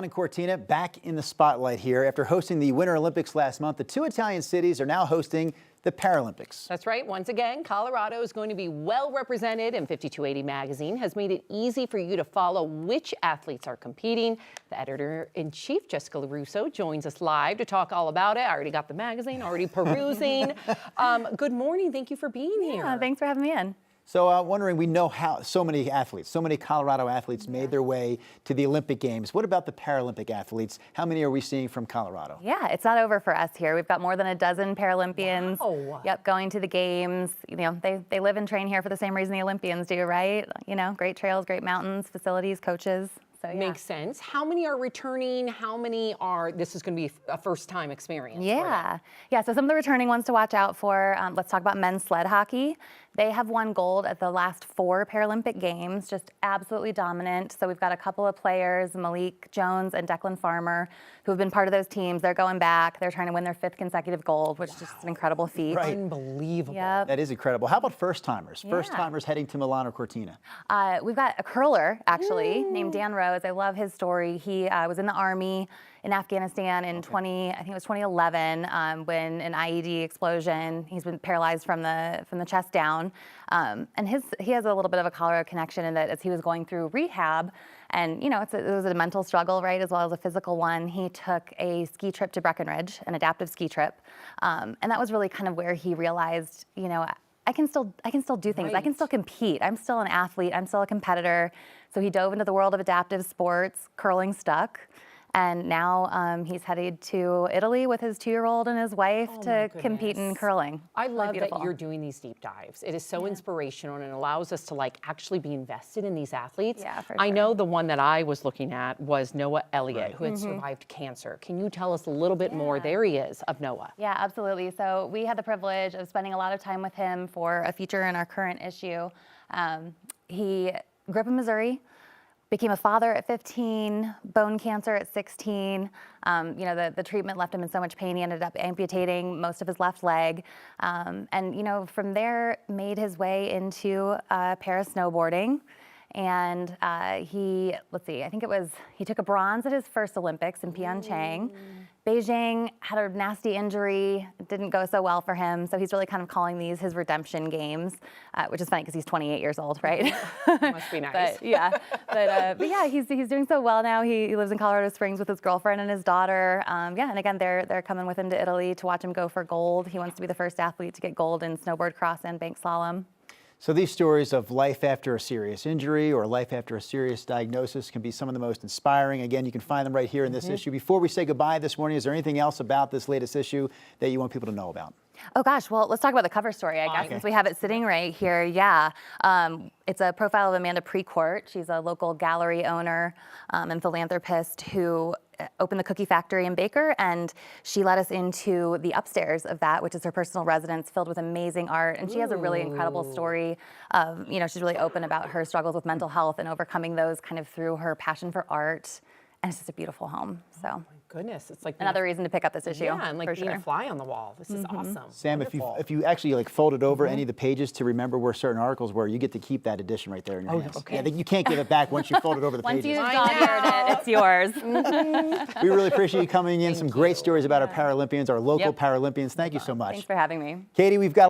And Cortina back in the spotlight here. After hosting the Winter Olympics last month, the two Italian cities are now hosting the Paralympics. That's right. Once again, Colorado is going to be well represented, and 5280 magazine has made it easy for you to follow which athletes are competing. The editor-in-chief, Jessica LaRusso, joins us live to talk all about it. I already got the magazine, already perusing. Good morning. Thank you for being here. Yeah, thanks for having me in. So wondering, we know how so many Colorado athletes made their way to the Olympic Games. What about the Paralympic athletes? How many are we seeing from Colorado? Yeah, it's not over for us here. We've got more than a dozen Paralympians. Wow. Yep, going to the Games. You know, they live and train here for the same reason the Olympians do, right? You know, great trails, great mountains, facilities, coaches. So, yeah. Makes sense. How many are returning? How many are, this is going to be a first-time experience? Yeah. Yeah, so some of the returning ones to watch out for, let's talk about men's sled hockey. They have won gold at the last 4 Paralympic Games, just absolutely dominant. So we've got a couple of players, Malik Jones and Declan Farmer, who have been part of those teams. They're going back. They're trying to win their 5th consecutive gold, which is just an incredible feat. Right. Unbelievable. Yep. That is incredible. How about first-timers? Yeah. First-timers heading to Milan or Cortina? We've got a curler, actually, named Dan Rose. I love his story. He was in the Army in Afghanistan in 2011 when an IED explosion. He's been paralyzed from the chest down, and he has a little bit of a Colorado connection in that as he was going through rehab, and you know it was a mental struggle, right, as well as a physical one. He took a ski trip to Breckenridge, an adaptive ski trip, and that was really kind of where he realized, you know, I can still do things. Right. I can still compete. I'm still an athlete. I'm still a competitor. So he dove into the world of adaptive sports. Curling stuck. And now he's headed to Italy with his 2-year-old and his wife to compete in curling. I love that you're doing these deep dives. It is so inspirational, and it allows us to actually be invested in these athletes. Yeah, for I sure. know the one that I was looking at was Noah Elliott, who had survived cancer. Can you tell us a little bit more? There he is, of Noah. Yeah, absolutely. So we had the privilege of spending a lot of time with him for a feature in our current issue. He grew up in Missouri, became a father at 15, bone cancer at 16. You know, the treatment left him in so much pain, he ended up amputating most of his left leg. And, you know, from there, made his way into para snowboarding. And he took a bronze at his first Olympics in Pyeongchang. Beijing had a nasty injury, it didn't go so well for him, so he's really kind of calling these his redemption games, which is funny because he's 28 years old, right? Must be nice. But yeah, he's doing so well now. He lives in Colorado Springs with his girlfriend and his daughter. Yeah, and again, they're coming with him to Italy to watch him go for gold. He wants to be the first athlete to get gold in snowboard cross and bank slalom. So these stories of life after a serious injury or life after a serious diagnosis can be some of the most inspiring. Again, you can find them right here in this issue. Before we say goodbye this morning, is there anything else about this latest issue that you want people to know about? Oh gosh, well, let's talk about the cover story, I guess, since we have it sitting right here. Yeah, it's a profile of Amanda Precourt. She's a local gallery owner and philanthropist who opened the Cookie Factory in Baker, and she led us into the upstairs of that, which is her personal residence filled with amazing art. And she has a really incredible story of, you know, she's really open about her struggles with mental health and overcoming those kind of through her passion for art. And it's just a beautiful home. So Goodness, it's like another reason to pick up this issue. Yeah, and like being a fly on the wall. This is awesome. Sam, if you actually folded over any of the pages to remember where certain articles were, you get to keep that edition right there in your hands. Okay. Yeah, you can't give it back once you folded over the Once pages. you've done it, it's yours. We really appreciate you coming in. Some great stories about our Paralympians, our local Paralympians. Thank you so much. Thanks for having me. Katie, we've got